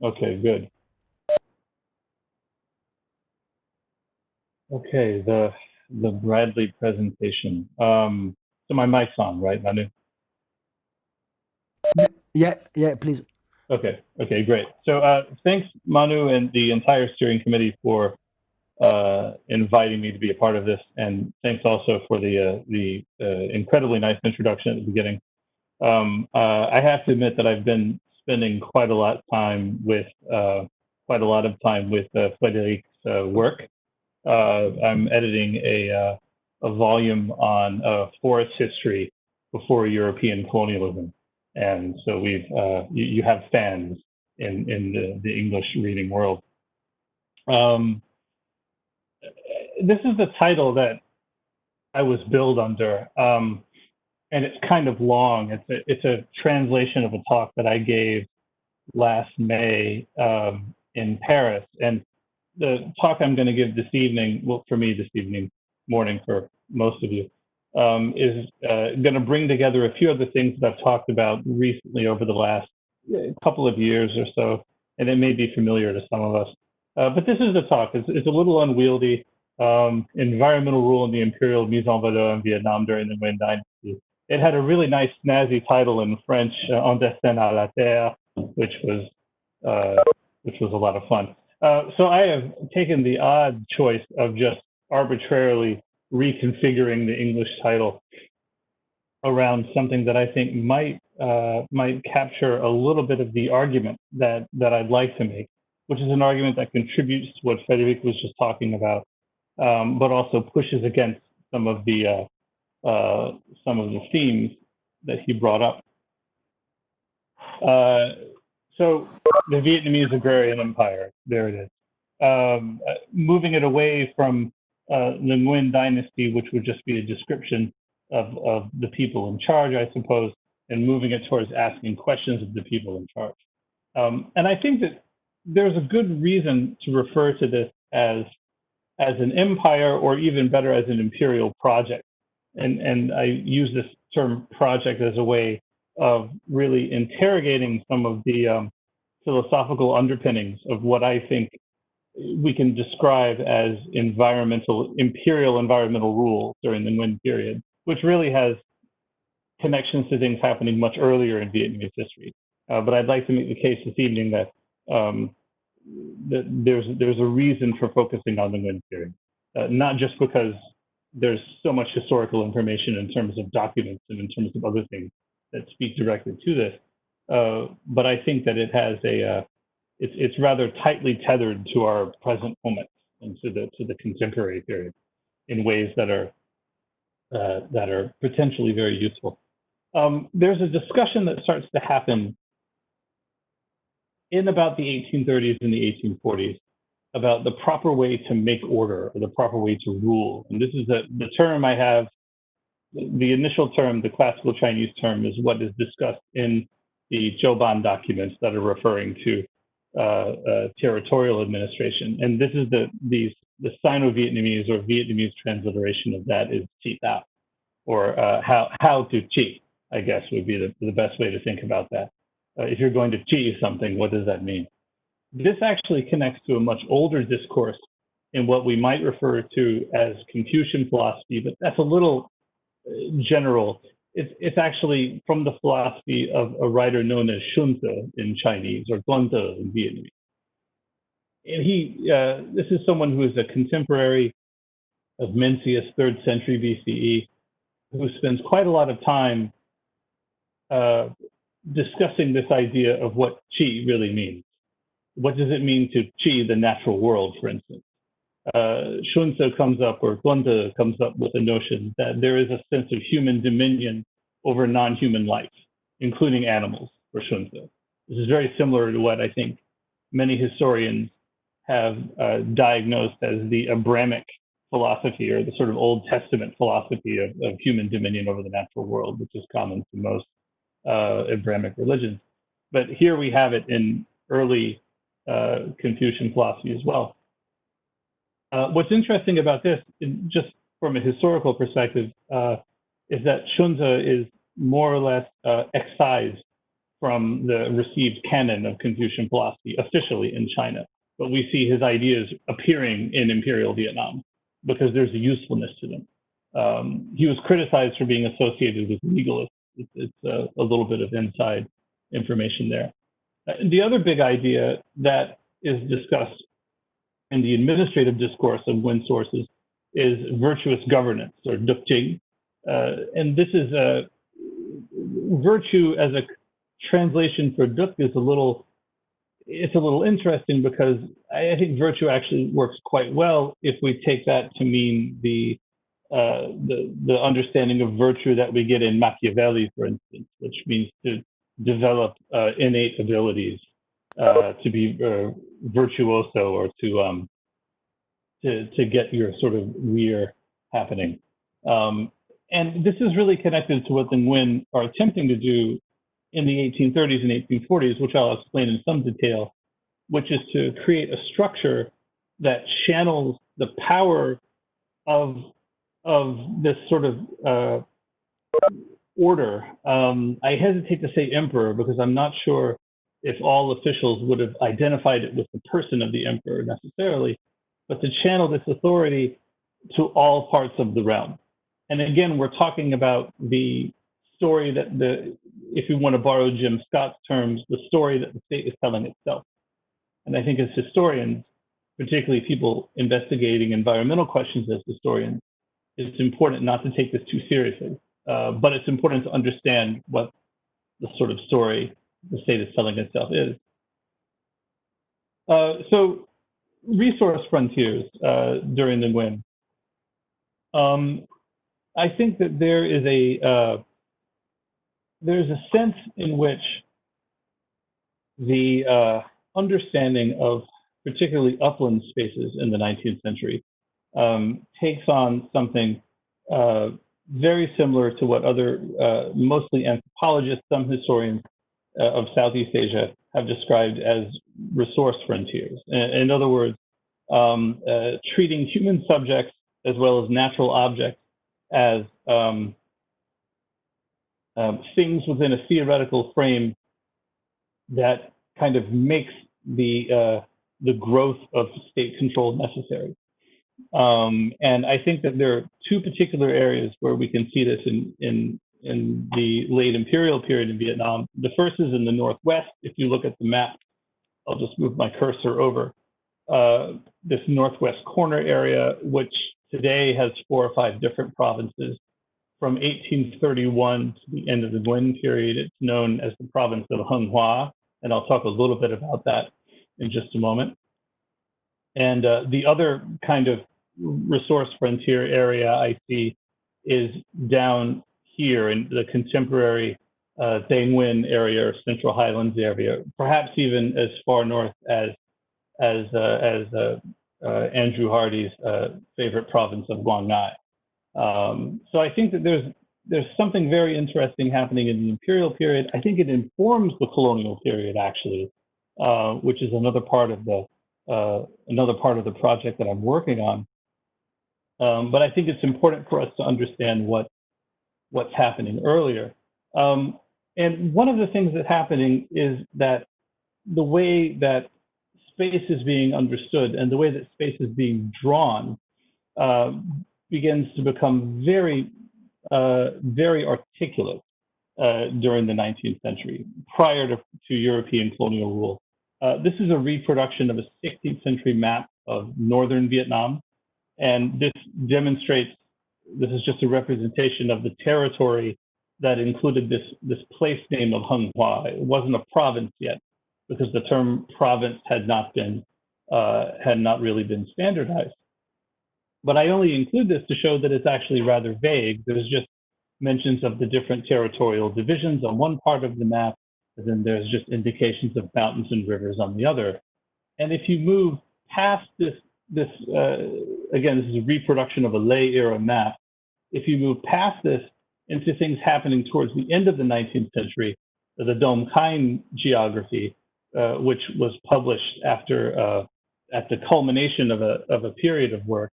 Okay, good. Okay, the Bradley presentation. So my mic's on, right, Manu? Yeah, yeah, yeah, please. Okay, okay, great. So thanks, Manu, and the entire steering committee for inviting me to be a part of this, and thanks also for the incredibly nice introduction at the beginning. I have to admit that I've been spending quite a lot of time with Frédéric's work. I'm editing a volume on forest history before European colonialism, and so you have fans in the English reading world. Um, this is the title that I was billed under, and it's kind of long. It's a translation of a talk that I gave last May in Paris, and the talk I'm going to give this evening, well, for me this evening, morning for most of you, is going to bring together a few of the things that I've talked about recently over the last couple of years or so, and it may be familiar to some of us. But this is the talk. It's a little unwieldy. Environmental rule in the imperial mise en valeur in Vietnam during the Nguyen dynasty. It had a really nice snazzy title in French, Un destin à la terre, which was uh, which was a lot of fun. So I have taken the odd choice of just arbitrarily reconfiguring the English title around something that I think might capture a little bit of the argument that I'd like to make, which is an argument that contributes to what Frederic was just talking about, but also pushes against some of the some of the themes that he brought up. So the Vietnamese agrarian empire, there it is. Moving it away from the Nguyen dynasty, which would just be a description of the people in charge, I suppose, and moving it towards asking questions of the people in charge. And I think that there's a good reason to refer to this as an empire, or even better, as an imperial project. And I use this term project as a way of really interrogating some of the philosophical underpinnings of what I think we can describe as imperial environmental rule during the Nguyen period, which really has connections to things happening much earlier in Vietnamese history. But I'd like to make the case this evening um, that there's a reason for focusing on the Nguyen period, not just because there's so much historical information in terms of documents and in terms of other things that speak directly to this, but I think that it has it's rather tightly tethered to our present moment and to the contemporary period in ways that are potentially very useful. There's a discussion that starts to happen in about the 1830s and the 1840s about the proper way to make order or the proper way to rule. And this is the term I have, the initial term, the classical Chinese term, is what is discussed in the Zhouban documents that are referring to territorial administration. And this is the Sino-Vietnamese or Vietnamese transliteration of that is Chi Tao, or how to Chi, I guess would be the best way to think about that. If you're going to Chi something, what does that mean? This actually connects to a much older discourse in what we might refer to as Confucian philosophy, but that's a little general. It's actually from the philosophy of a writer known as Sun Tzu in Chinese, or Tuan Tzu in Vietnamese. And this is someone who is a contemporary of Mencius, 3rd century BCE, who spends quite a lot of time uh, discussing this idea of what qi really means. What does it mean to qi the natural world, for instance? Shunzi comes up, or Guanda comes up with a notion that there is a sense of human dominion over non-human life, including animals, for Shunzi. This is very similar to what I think many historians have diagnosed as the Abrahamic philosophy, or the sort of Old Testament philosophy of human dominion over the natural world, which is common to most Abrahamic religions. But here we have it in early Confucian philosophy as well. What's interesting about this, just from a historical perspective, is that Shunzi is more or less excised from the received canon of Confucian philosophy officially in China. But we see his ideas appearing in imperial Vietnam because there's a usefulness to them. He was criticized for being associated with legalists. It's a little bit of inside information there. The other big idea that is discussed in the administrative discourse of Nguyen sources is virtuous governance, or duk jing. And this is virtue as a translation for duk is it's a little interesting because I think virtue actually works quite well if we take that to mean the understanding of virtue that we get in Machiavelli, for instance, which means to develop innate abilities, to be virtuoso, or to get your sort of rear happening. And this is really connected to what the Nguyen are attempting to do in the 1830s and 1840s, which I'll explain in some detail, which is to create a structure that channels the power of this sort of order. I hesitate to say emperor because I'm not sure if all officials would have identified it with the person of the emperor necessarily, but to channel this authority to all parts of the realm. And again, we're talking about the story that if you want to borrow Jim Scott's terms, the story that the state is telling itself. And I think as historians, particularly people investigating environmental questions as historians, it's important not to take this too seriously, but it's important to understand what the sort of story the state is telling itself is. So resource frontiers during the Nguyen. I think that there's a sense in which the understanding of particularly upland spaces in the 19th century takes on something very similar to what other, mostly anthropologists, some historians of Southeast Asia have described as resource frontiers. In other words, treating human subjects as well as natural objects as things within a theoretical frame that kind of makes the growth of state control necessary. And I think that there are two particular areas where we can see this in the late imperial period in Vietnam. The first is in the Northwest. If you look at the map, I'll just move my cursor over this Northwest corner area, which today has 4 or 5 different provinces. From 1831 to the end of the Nguyen period, it's known as the province of Hung Hoa, and I'll talk a little bit about that in just a moment. And the other kind of resource frontier area I see is down here in the contemporary Tây Nguyen area or Central Highlands area, perhaps even as far north as Andrew Hardy's favorite province of Quang Ngai. So I think that there's something very interesting happening in the imperial period. I think it informs the colonial period actually, which is another part of the project that I'm working on. But I think it's important for us to understand what's happening earlier. And one of the things that's happening is that the way that space is being understood and the way that space is being drawn begins to become very, very articulate during the 19th century, prior to European colonial rule. This is a reproduction of a 16th century map of northern Vietnam. And this demonstrates, this is just a representation of the territory that included this place name of Hung Hoa. It wasn't a province yet, because the term province had not really been standardized. But I only include this to show that it's actually rather vague. There's just mentions of the different territorial divisions on one part of the map, and then there's just indications of mountains and rivers on the other. And if you move past this, again, this is a reproduction of a Lei era map. If you move past this into things happening towards the end of the 19th century, the Dom Kine geography, which was published after at the culmination of a period of work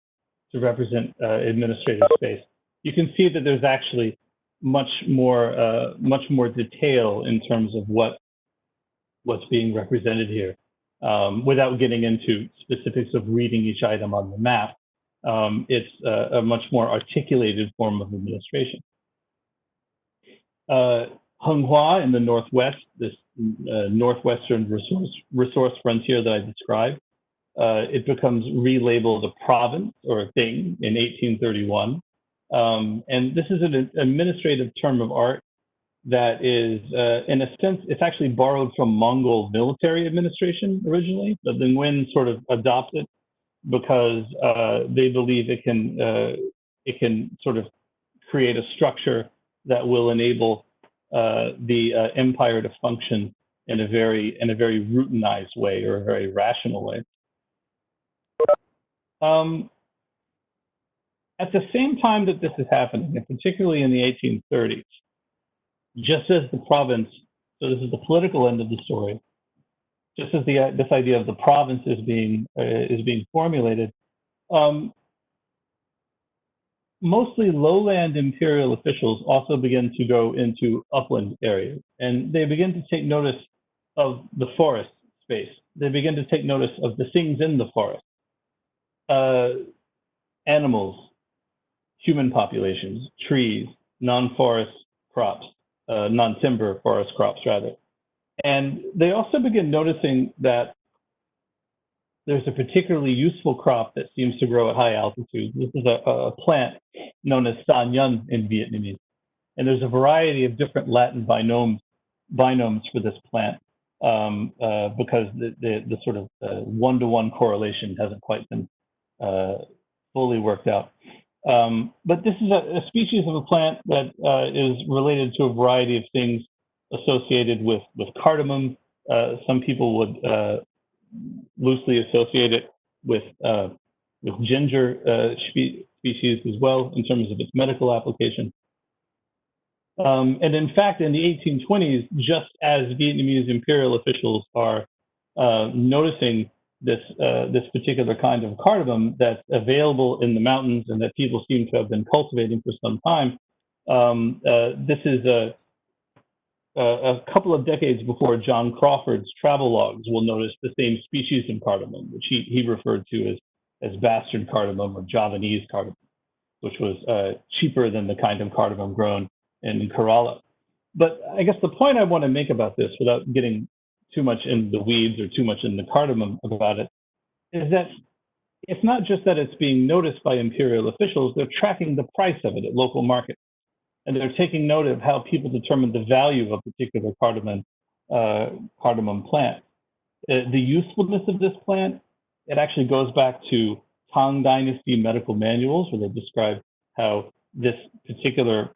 to represent administrative space, you can see that there's actually much more detail in terms of what's being represented here, without getting into specifics of reading each item on the map. It's a much more articulated form of administration. Henghua in the northwest, this northwestern resource frontier that I described, it becomes relabeled a province or a thing in 1831. And this is an administrative term of art that is, in a sense, it's actually borrowed from Mongol military administration originally, but the Nguyen sort of adopted because they believe it can sort of create a structure that will enable the empire to function in a very routinized way, or a very rational way. At the same time that this is happening, and particularly in the 1830s, just as the province, so this is the political end of the story, just as this idea of the province is being formulated, mostly lowland imperial officials also begin to go into upland areas, and they begin to take notice of the forest space. They begin to take notice of the things in the forest, animals, human populations, trees, non-forest crops, non-timber forest crops rather. And they also begin noticing that there's a particularly useful crop that seems to grow at high altitude. This is a plant known as sa nhân in Vietnamese. And there's a variety of different Latin binomes for this plant, because the sort of one-to-one correlation hasn't quite been fully worked out. But this is a species of a plant that is related to a variety of things associated with cardamom. Some people would loosely associate it with ginger species as well in terms of its medical application. And in fact, in the 1820s, just as Vietnamese imperial officials are noticing this particular kind of cardamom that's available in the mountains and that people seem to have been cultivating for some time, this is a couple of decades before John Crawford's travel logs will notice the same species of cardamom, which he referred to as bastard cardamom or Javanese cardamom, which was cheaper than the kind of cardamom grown in Kerala. But I guess the point I want to make about this, without getting too much in the weeds or too much in the cardamom about it, is that it's not just that it's being noticed by imperial officials, they're tracking the price of it at local markets. And they're taking note of how people determine the value of a particular cardamom plant. The usefulness of this plant, it actually goes back to Tang Dynasty medical manuals, where they describe how this particular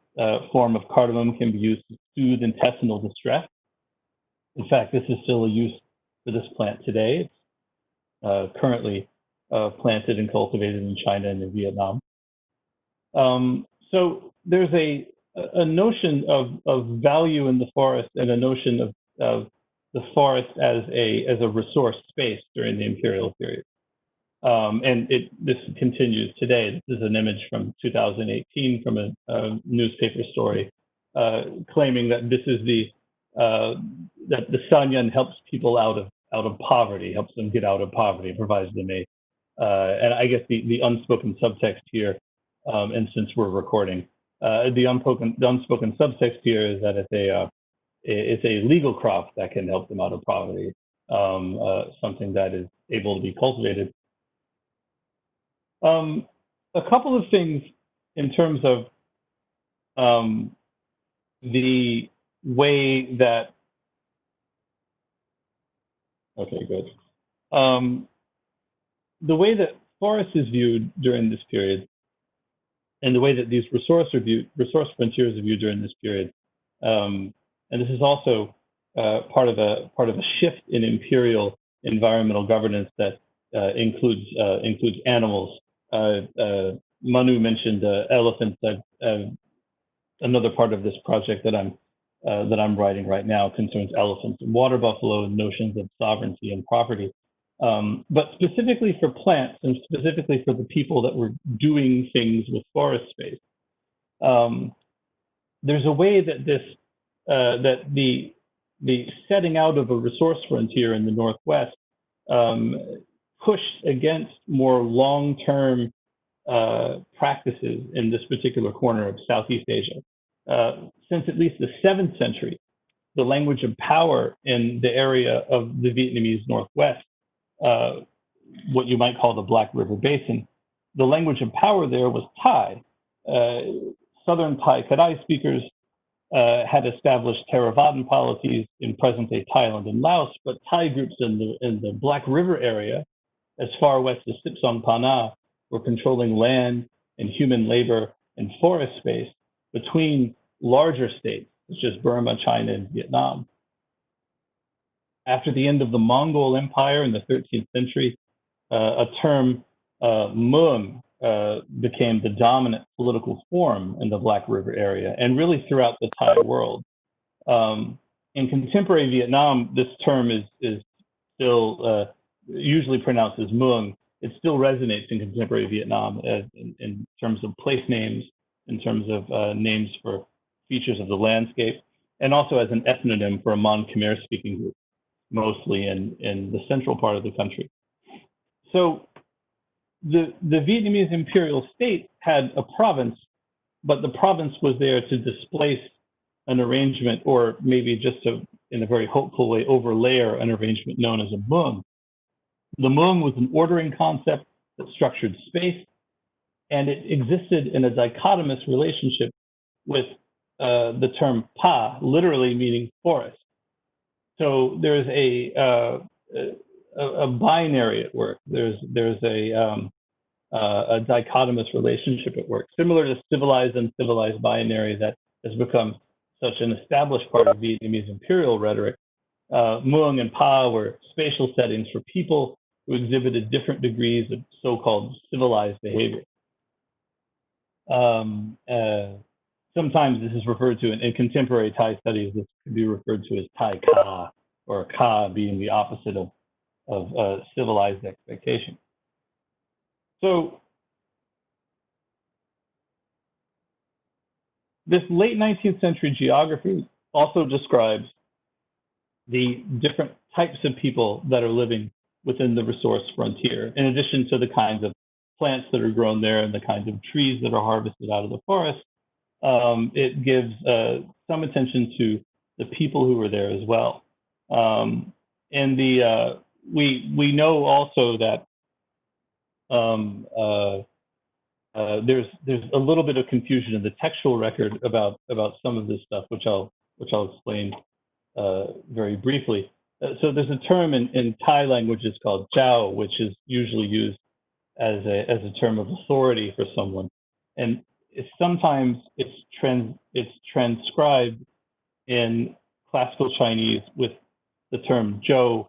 form of cardamom can be used to soothe intestinal distress. In fact, this is still a use for this plant today. It's currently planted and cultivated in China and in Vietnam. So there's a notion of value in the forest, and a notion of the forest as a resource space during the imperial period. And this continues today. This is an image from 2018 from a newspaper story claiming that this is that the sa nhân helps people out of poverty, helps them get out of poverty, provides them and I guess the unspoken subtext here, and since we're recording, the unspoken subtext here is that it's a legal crop that can help them out of poverty, something that is able to be cultivated. A couple of things in terms of the way that, okay, good. The way that forest is viewed during this period, and the way that these resource frontiers are viewed during this period, and this is also part of a shift in imperial environmental governance that includes animals. Manu mentioned elephants. Another part of this project that I'm writing right now concerns elephants and water buffalo and notions of sovereignty and property. But specifically for plants, and specifically for the people that were doing things with forest space, there's a way that that the setting out of a resource frontier in the Northwest pushed against more long-term practices in this particular corner of Southeast Asia. Since at least the 7th century, the language of power in the area of the Vietnamese Northwest, what you might call the Black River Basin, the language of power there was Thai. Southern Thai Kadai speakers had established Theravadan policies in present-day Thailand and Laos, but Thai groups in the Black River area, as far west as Sipsong Pana, were controlling land and human labor and forest space between larger states, such as Burma, China, and Vietnam. After the end of the Mongol Empire in the 13th century, a term, Mueang, became the dominant political form in the Black River area and really throughout the Thai world. In contemporary Vietnam, this term is still usually pronounced as Mueang. It still resonates in contemporary Vietnam in terms of place names, in terms of names for features of the landscape, and also as an ethnonym for a Mon Khmer speaking group, mostly in the central part of the country. So the Vietnamese imperial state had a province, but the province was there to displace an arrangement, or maybe just to, in a very hopeful way, overlayer an arrangement known as a Mueang. The Mueang was an ordering concept that structured space, and it existed in a dichotomous relationship with the term Pa, literally meaning forest. So there's a binary at work. There's a dichotomous relationship at work, similar to civilized and uncivilized binary that has become such an established part of Vietnamese imperial rhetoric. Mueang and Pa were spatial settings for people who exhibited different degrees of so-called civilized behavior. Sometimes this is referred to in contemporary Thai studies, this could be referred to as Thai Ka, or Ka being the opposite of civilized expectation. So this late 19th century geography also describes the different types of people that are living within the resource frontier, in addition to the kinds of plants that are grown there and the kinds of trees that are harvested out of the forest. It gives some attention to the people who are there as well. And we know also that there's a little bit of confusion in the textual record about some of this stuff, which I'll explain very briefly. So there's a term in Thai languages called "jiao," which is usually used as a term of authority for someone, and sometimes it's transcribed in classical Chinese with the term "zhou,"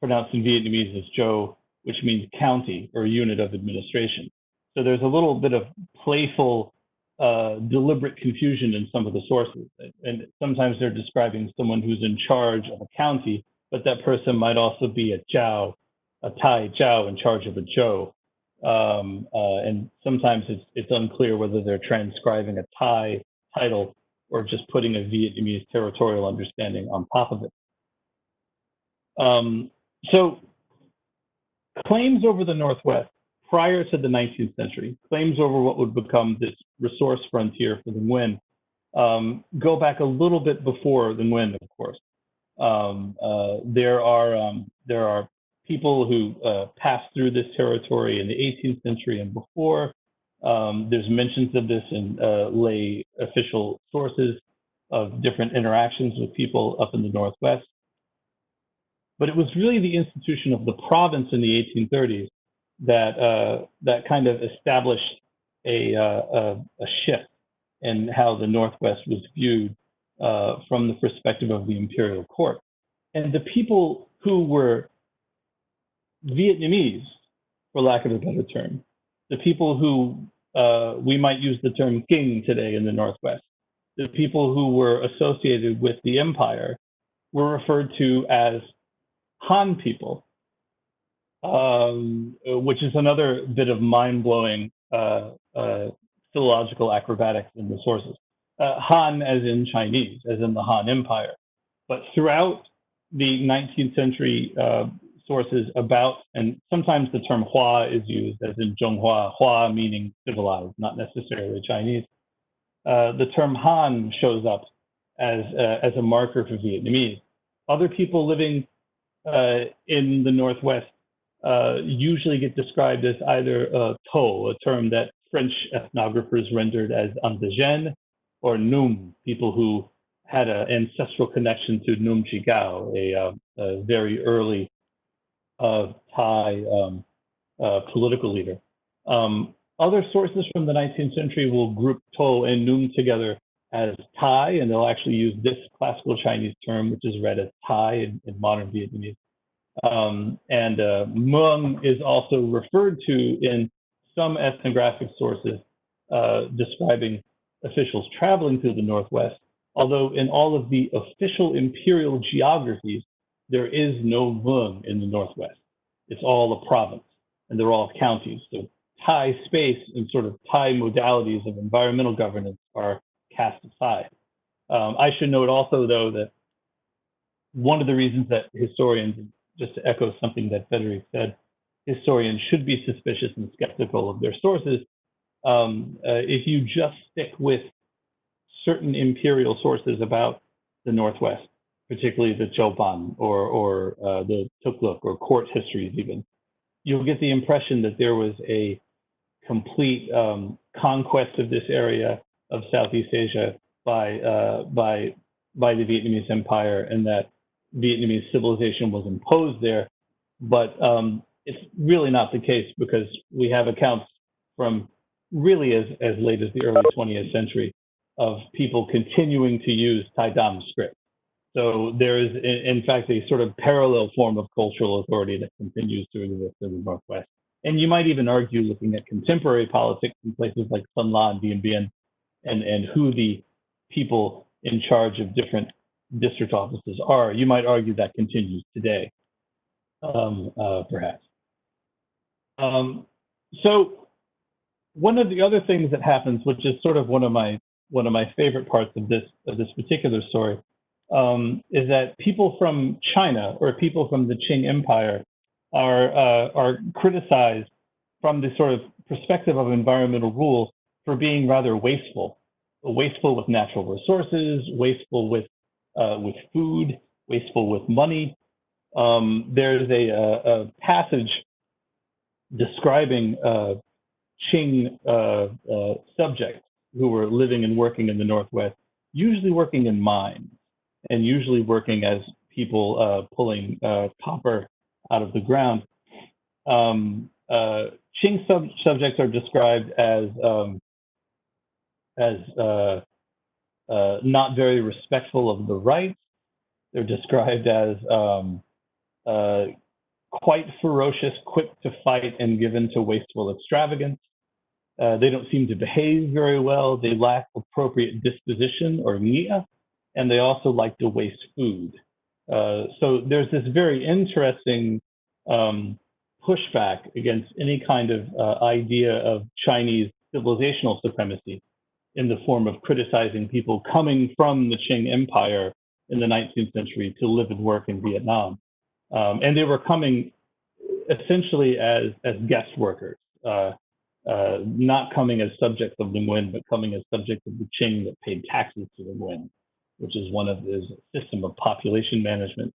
pronounced in Vietnamese as "zhou," which means county or unit of administration. So there's a little bit of playful, deliberate confusion in some of the sources. And sometimes they're describing someone who's in charge of a county, but that person might also be a jiao, a Thai jiao in charge of a zhou. And sometimes it's unclear whether they're transcribing a Thai title or just putting a Vietnamese territorial understanding on top of it. So claims over the Northwest prior to the 19th century, claims over what would become this resource frontier for the Nguyen, go back a little bit before the Nguyen, of course. There are people who passed through this territory in the 18th century and before. There's mentions of this in lay official sources of different interactions with people up in the Northwest. But it was really the institution of the province in the 1830s that kind of established a shift in how the Northwest was viewed from the perspective of the imperial court. And the people who were Vietnamese, for lack of a better term, the people who we might use the term king today in the Northwest, the people who were associated with the empire were referred to as Han people, which is another bit of mind-blowing philological acrobatics in the sources. Han as in Chinese, as in the Han Empire. But throughout the 19th century sources about, and sometimes the term Hua is used as in Zhonghua, Hua meaning civilized, not necessarily Chinese. The term Han shows up as a marker for Vietnamese. Other people living in the Northwest usually get described as either To, a term that French ethnographers rendered as indigène, or Num, people who had an ancestral connection to Num Chigao, a very early Thai political leader. Other sources from the 19th century will group To and Num together as Thai, and they'll actually use this classical Chinese term, which is read as Thai in modern Vietnamese. Muong is also referred to in some ethnographic sources describing officials traveling through the Northwest, although in all of the official imperial geographies, there is no Muong in the Northwest. It's all a province, and they're all counties. So Thai space and sort of Thai modalities of environmental governance are cast aside. I should note also, though, that one of the reasons that historians, just to echo something that Frederick said, historians should be suspicious and skeptical of their sources. If you just stick with certain imperial sources about the Northwest, particularly the Chopan or the Tukluk or court histories even, you'll get the impression that there was a complete conquest of this area of Southeast Asia by the Vietnamese Empire, and that Vietnamese civilization was imposed there. But it's really not the case, because we have accounts from really as late as the early 20th century of people continuing to use Tai Dam script. So there is, in fact, a sort of parallel form of cultural authority that continues to exist in the Northwest. And you might even argue, looking at contemporary politics in places like Son La and Dien Bien, and who the people in charge of different district offices are, you might argue that continues today, perhaps. So one of the other things that happens, which is sort of one of my favorite parts of this particular story, is that people from China or people from the Qing Empire are criticized from the sort of perspective of environmental rule for being rather wasteful with natural resources, wasteful with food, wasteful with money. There's a passage describing Qing subjects who were living and working in the Northwest, usually working in mines and usually working as people pulling copper out of the ground. Qing subjects are described as not very respectful of the rights. They're described as quite ferocious, quick to fight, and given to wasteful extravagance. They don't seem to behave very well. They lack appropriate disposition, or mise, and they also like to waste food. So there's this very interesting pushback against any kind of idea of Chinese civilizational supremacy in the form of criticizing people coming from the Qing Empire in the 19th century to live and work in Vietnam. And they were coming essentially as guest workers, not coming as subjects of the Nguyen, but coming as subjects of the Qing that paid taxes to the Nguyen, which is one of the system of population management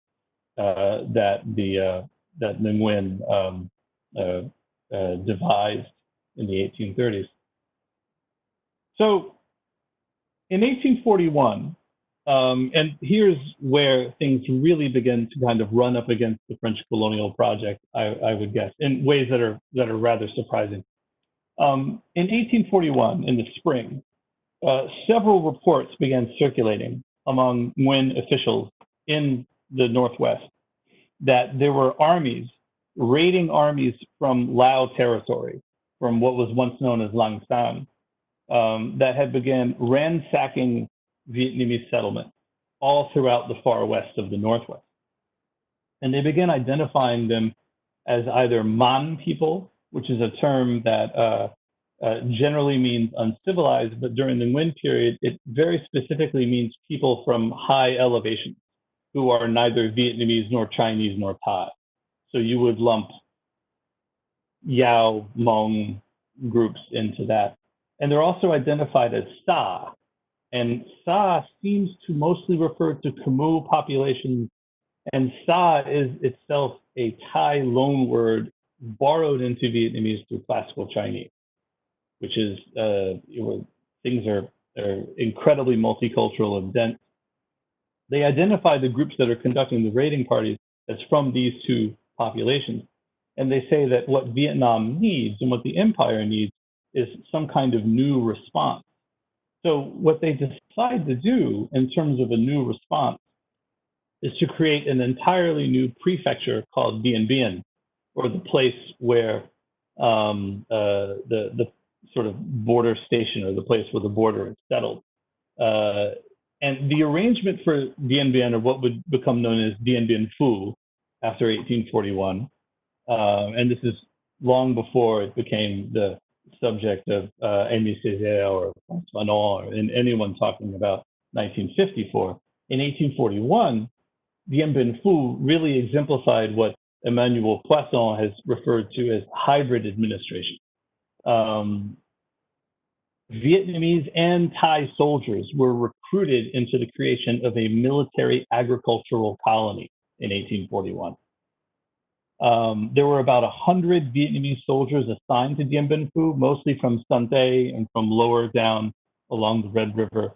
that the Nguyen devised in the 1830s. So in 1841, and here's where things really begin to kind of run up against the French colonial project, I would guess, in ways that are rather surprising. In 1841, in the spring, several reports began circulating among Nguyen officials in the Northwest that there were armies, raiding armies from Lao territory, from what was once known as Lang Sang, that had began ransacking Vietnamese settlements all throughout the far west of the Northwest. And they began identifying them as either Man people, which is a term that generally means uncivilized, but during the Nguyen period, it very specifically means people from high elevation who are neither Vietnamese nor Chinese nor Thai. So you would lump Yao, Hmong groups into that. And they're also identified as Sa. And Sa seems to mostly refer to Khmu populations, and Sa is itself a Thai loan word borrowed into Vietnamese through classical Chinese, which is, things are incredibly multicultural and dense. They identify the groups that are conducting the raiding parties as from these two populations. And they say that what Vietnam needs and what the empire needs is some kind of new response. So what they decide to do in terms of a new response is to create an entirely new prefecture called Dien Bien, or the place where the sort of border station, or the place where the border is settled. And the arrangement for Dien Bien, or what would become known as Dien Bien Phu after 1841, and this is long before it became the subject of Amy Césaire or François Manon, or anyone talking about 1954. In 1841, Dien Bien Phu really exemplified what Emmanuel Poisson has referred to as hybrid administration. Vietnamese and Thai soldiers were recruited into the creation of a military agricultural colony in 1841. There were about 100 Vietnamese soldiers assigned to Dien Bien Phu, mostly from Son Tay and from lower down along the Red River.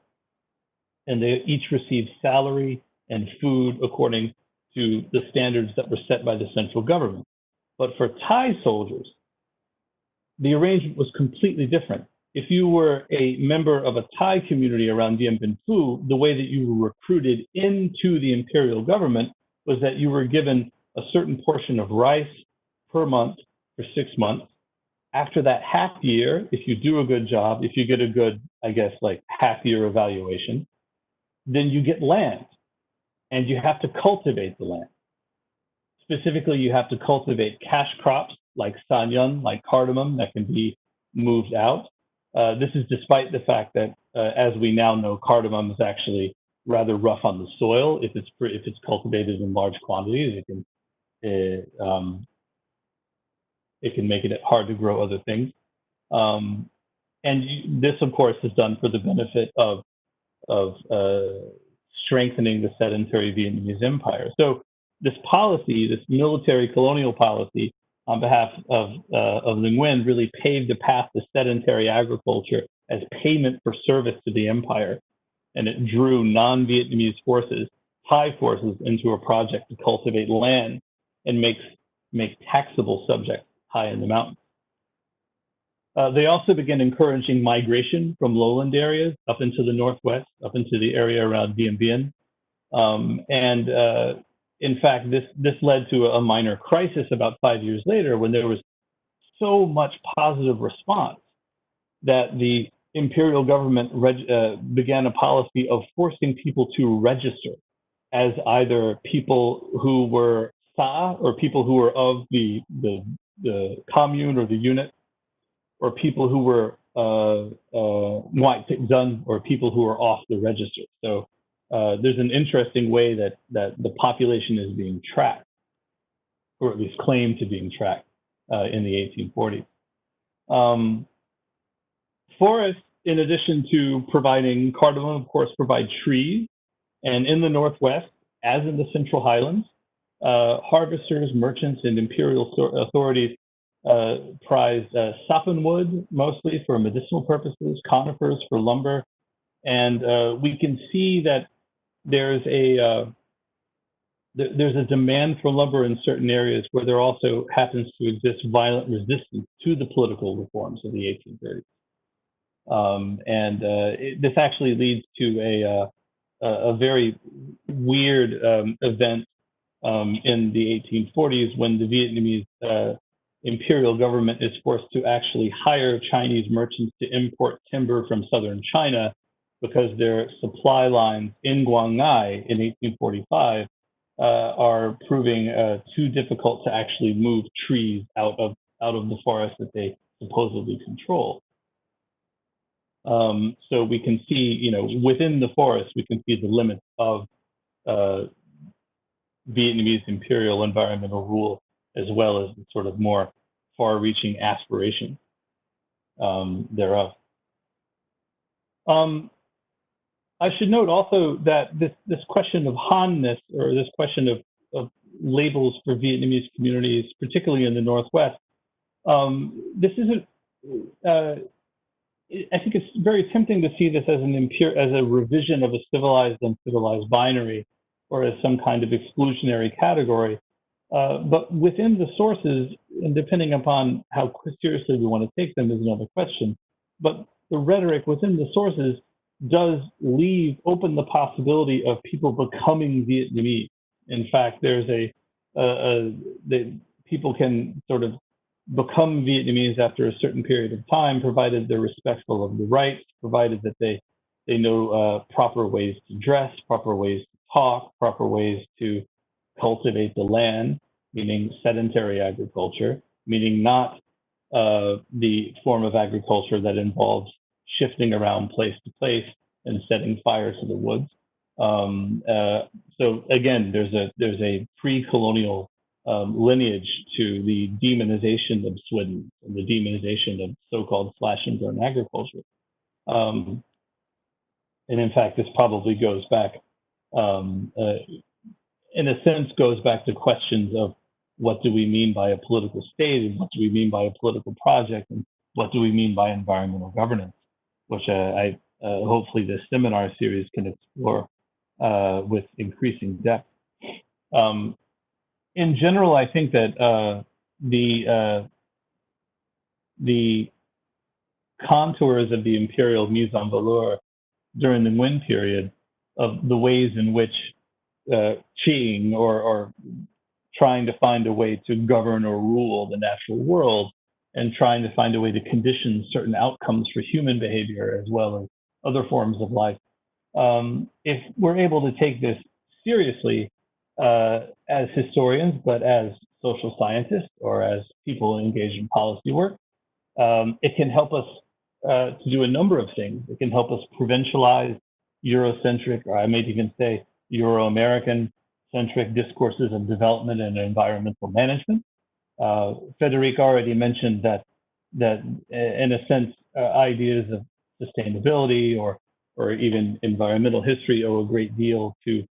And they each received salary and food according to the standards that were set by the central government. But for Thai soldiers, the arrangement was completely different. If you were a member of a Thai community around Dien Bien Phu, the way that you were recruited into the imperial government was that you were given a certain portion of rice per month for 6 months. After that half year, if you do a good job, if you get a good, I guess, like half year evaluation, then you get land, and you have to cultivate the land. Specifically, you have to cultivate cash crops like sanyun, like cardamom, that can be moved out. This is despite the fact that, as we now know, cardamom is actually rather rough on the soil. If it's cultivated in large quantities, it can make it hard to grow other things. And this, of course, is done for the benefit of strengthening the sedentary Vietnamese empire. So this policy, this military colonial policy on behalf of Nguyen, really paved the path to sedentary agriculture as payment for service to the empire. And it drew non-Vietnamese forces, Thai forces, into a project to cultivate land and make taxable subjects high in the mountains. They also began encouraging migration from lowland areas up into the northwest, up into the area around Dien Bien. In fact, this led to a minor crisis about 5 years later, when there was so much positive response that the imperial government began a policy of forcing people to register as either people who were Sa, or people who were of the commune or the unit, or people who were Ngoại Tịch Dân, or people who are off the register. So there's an interesting way that the population is being tracked, or at least claimed to being tracked in the 1840s. Forests, in addition to providing cardamom, of course, provide trees. And in the Northwest, as in the Central Highlands, harvesters, merchants, and imperial authorities prized sappanwood, mostly for medicinal purposes, conifers for lumber. And we can see that there's a demand for lumber in certain areas where there also happens to exist violent resistance to the political reforms of the 1830s. This actually leads to a very weird event in the 1840s, when the Vietnamese imperial government is forced to actually hire Chinese merchants to import timber from southern China, because their supply lines in Quang Ngai in 1845 are proving too difficult to actually move trees out of the forest that they supposedly control. So we can see, within the forest, we can see the limits of Vietnamese imperial environmental rule, as well as the sort of more far-reaching aspirations thereof. I should note also that this question of Han-ness, or this question of labels for Vietnamese communities, particularly in the Northwest, this isn't. I think it's very tempting to see this as a revision of a civilized and uncivilized binary, or as some kind of exclusionary category. But within the sources, and depending upon how seriously we want to take them is another question, but the rhetoric within the sources does leave open the possibility of people becoming Vietnamese. In fact, there's people can sort of become Vietnamese after a certain period of time, provided they're respectful of the rights, provided that they know proper ways to dress, proper ways to talk, proper ways to cultivate the land, meaning sedentary agriculture, meaning not the form of agriculture that involves shifting around place to place and setting fire to the woods. So again, there's a pre-colonial lineage to the demonization of Sweden and the demonization of so-called slash and burn agriculture. And in fact, this probably goes back, in a sense, goes back to questions of what do we mean by a political state, and what do we mean by a political project, and what do we mean by environmental governance, which I hopefully this seminar series can explore with increasing depth. In general, I think that the contours of the imperial mise en valeur during the Nguyen period, of the ways in which Qing or trying to find a way to govern or rule the natural world, and trying to find a way to condition certain outcomes for human behavior as well as other forms of life. If we're able to take this seriously as historians, but as social scientists or as people engaged in policy work, it can help us to do a number of things. It can help us provincialize Eurocentric, or I may even say Euro-American centric discourses of development and environmental management. Federic already mentioned that in a sense, ideas of sustainability or even environmental history owe a great deal to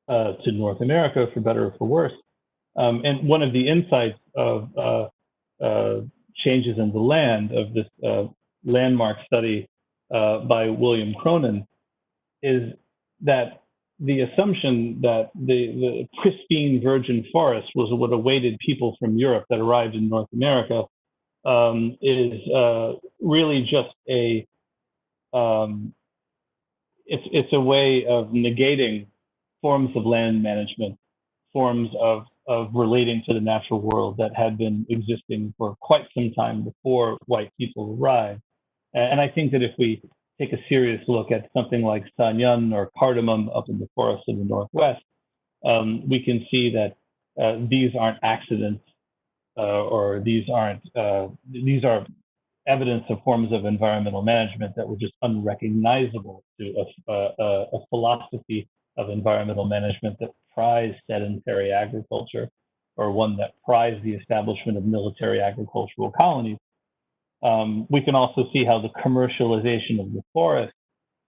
North America, for better or for worse. And one of the insights of changes in the land of this landmark study by William Cronin is that the assumption that the pristine virgin forest was what awaited people from Europe that arrived in North America is really just it's a way of negating forms of land management, forms of relating to the natural world that had been existing for quite some time before white people arrived. And I think that if we take a serious look at something like Sanyan or cardamom up in the forests of the Northwest, we can see that these aren't accidents, or these are evidence of forms of environmental management that were just unrecognizable to a philosophy of environmental management that prized sedentary agriculture, or one that prized the establishment of military agricultural colonies. We can also see how the commercialization of the forest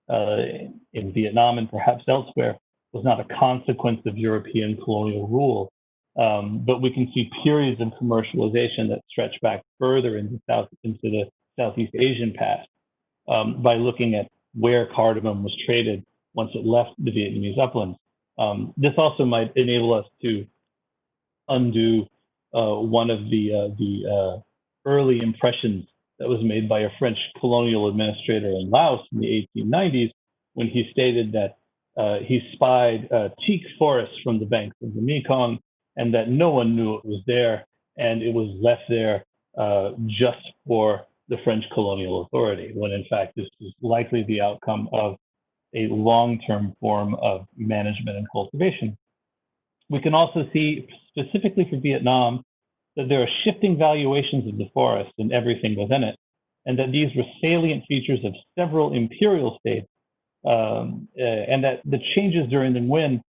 in Vietnam and perhaps elsewhere was not a consequence of European colonial rule, but we can see periods of commercialization that stretch back further into the Southeast Asian past by looking at where cardamom was traded once it left the Vietnamese uplands. This also might enable us to undo one of the early impressions that was made by a French colonial administrator in Laos in the 1890s, when he stated that he spied teak forests from the banks of the Mekong, and that no one knew it was there, and it was left there just for the French colonial authority, when in fact this is likely the outcome of a long-term form of management and cultivation. We can also see, specifically for Vietnam, that there are shifting valuations of the forest and everything within it. and that these were salient features of several imperial states, and that the changes during the Nguyen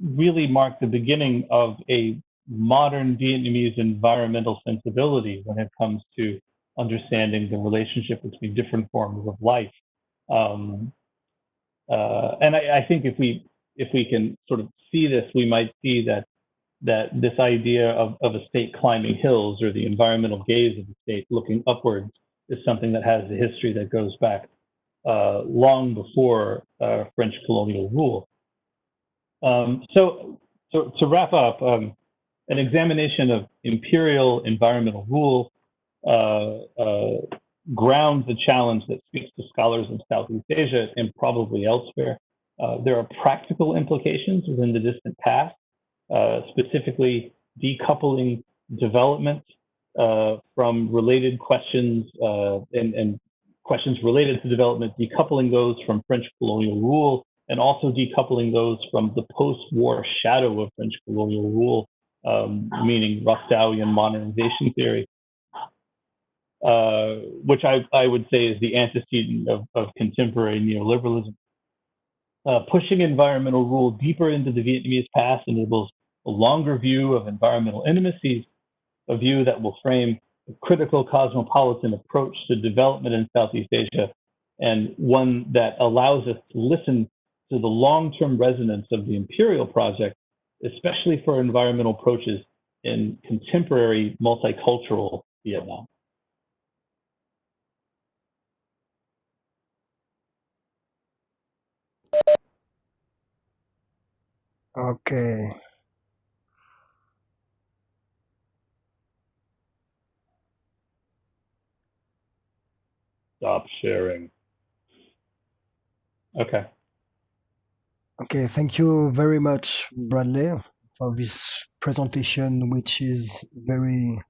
really marked the beginning of a modern Vietnamese environmental sensibility when it comes to understanding the relationship between different forms of life. Um, and I think if we can sort of see this, we might see that this idea of a state climbing hills or the environmental gaze of the state looking upwards is something that has a history that goes back long before French colonial rule. So to wrap up, an examination of imperial environmental rule grounds the challenge that speaks to scholars in Southeast Asia and probably elsewhere. There are practical implications within the distant past, specifically decoupling development from related questions and questions related to development, decoupling those from French colonial rule, and also decoupling those from the post-war shadow of French colonial rule, meaning Rousseauian modernization theory, which I would say is the antecedent of contemporary neoliberalism. Pushing environmental rule deeper into the Vietnamese past enables a longer view of environmental intimacies, a view that will frame a critical cosmopolitan approach to development in Southeast Asia, and one that allows us to listen to the long-term resonance of the imperial project, especially for environmental approaches in contemporary multicultural Vietnam. Okay. Stop sharing. Okay. Okay, thank you very much, Bradley, for this presentation, which is very,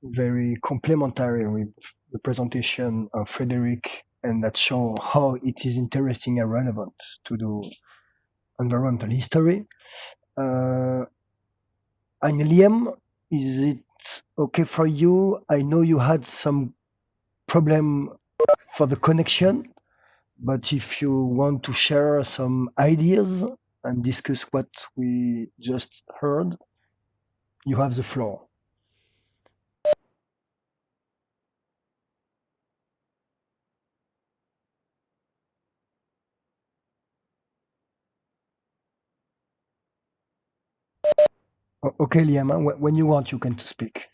very complementary with the presentation of Frederick, and that show how it is interesting and relevant to the environmental history. And Liam, is it okay for you? I know you had some problem for the connection, but if you want to share some ideas and discuss what we just heard, you have the floor. Okay, Liam, when you want, you can speak.